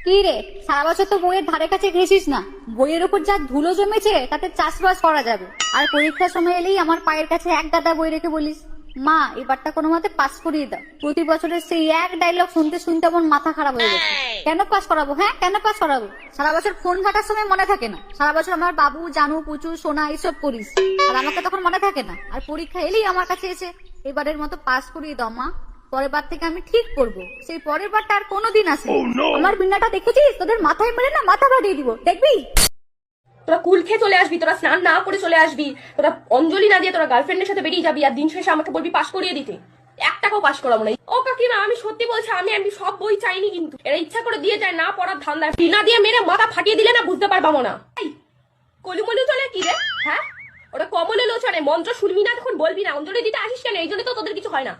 কি রে, সারা বছর তো বইয়ের ধারে কাছে ঘেসিস না। বইয়ের উপর যা ধুলো জমেছে তাতে চাষবাস করা যাবে। আর পরীক্ষার সময় এলেই আমার পায়ের কাছে এক গাদা বই রেখে বলিস, মা এবারটা কোনো মতে পাস করিয়ে দাও। প্রতি বছরের সেই এক ডায়লগ শুনতে শুনতে আমার মাথা খারাপ হয়ে গেছে। কেন পাস করাবো? হ্যাঁ, কেন পাস করাবো? সারা বছর ফোন ঘাটার সময় মনে থাকে না। সারা বছর আমার বাবু, জানু, পুচু, সোনা এইসব করিস, আর আমাকে তখন মনে থাকে না। আর পরীক্ষা এলেই আমার কাছে এসে এবারের মতো পাস করিয়ে দাও মা, পরের বার থেকে আমি ঠিক করবো। সেই পরের বারটা আর কোনোদিন আসে। আমার বিন্নাটা দেখেছিস? তোদের মাথায় মেরে না মাথা ফাটিয়ে দিব, দেখবি? তোরা কুল খেয়ে চলে আসবি, তোরা স্নান না করে চলে আসবি, তোরা অঞ্জলি না দিয়ে তোরা গার্লফ্রেন্ডের সাথে বেরিয়ে যাবি, আর দিন শেষে আমাকে বলবি পাস করিয়ে দিতে। এক টাকাও পাস করাবো না। ও কাকিমা, আমি সত্যি বলছি, আমি সব বই চাইনি, কিন্তু এরা ইচ্ছা করে দিয়ে যায় না পড়ার ধান্দায়। টিনা দিয়ে মেরে মাথা ফাটিয়ে দিলে না বুঝতে পারবামো না। কলিমলি চলে কি রে? হ্যাঁ, ওটা কমলে লোচনে মন্ত্র শুনবি না, তখন বলবি না অঞ্জলি দিতে আসিস কেন? এই জন্য তো তোদের কিছু হয় না।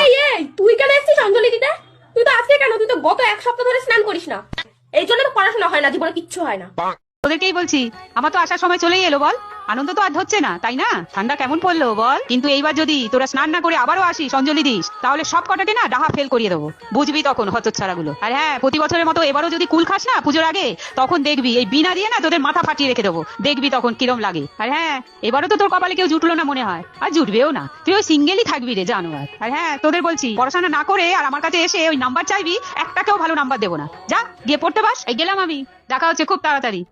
এই তুই কেন এসছিস অঞ্জলি দিতে? তুই তো আজকে কেন? তুই তো গত এক সপ্তাহ ধরে স্নান করিস না। এই জন্য তো পড়াশোনা হয় না, জীবনে কিচ্ছু হয় না। ওদেরকেই বলছি, আমার তো আসার সময় চলেই এলো বল। আনন্দ তো আর হচ্ছে না, তাই না? ঠান্ডা কেমন পড়লো বল। কিন্তু এইবার যদি তোরা স্নান না করে আবারও আসিস, অঞ্জলি দিস, তাহলে সব কটাকে না ডাহা ফেল করিয়ে দেবো। বুঝবি তখন হতচ্ছাড়া গুলো। আর হ্যাঁ, প্রতি বছরের মতো এবারও যদি কুল খাস না পুজোর আগে, তখন দেখবি এই বিনা দিয়ে না তোদের মাথা ফাটিয়ে রেখে দেবো। দেখবি তখন কিরম লাগে। আর হ্যাঁ, এবারও তো তোর কপালে কেউ জুটলো না মনে হয়, আর জুটবেও না। তুই ওই সিঙ্গেলই থাকবি রে জানোয়ার। আর হ্যাঁ, তোদের বলছি, পড়াশোনা না করে আর আমার কাছে এসে ওই নাম্বার চাইবি, একটাকেও ভালো নাম্বার দেবো না। যা গিয়ে পড়তে বাস। এই গেলাম আমি, দেখা হচ্ছে খুব তাড়াতাড়ি।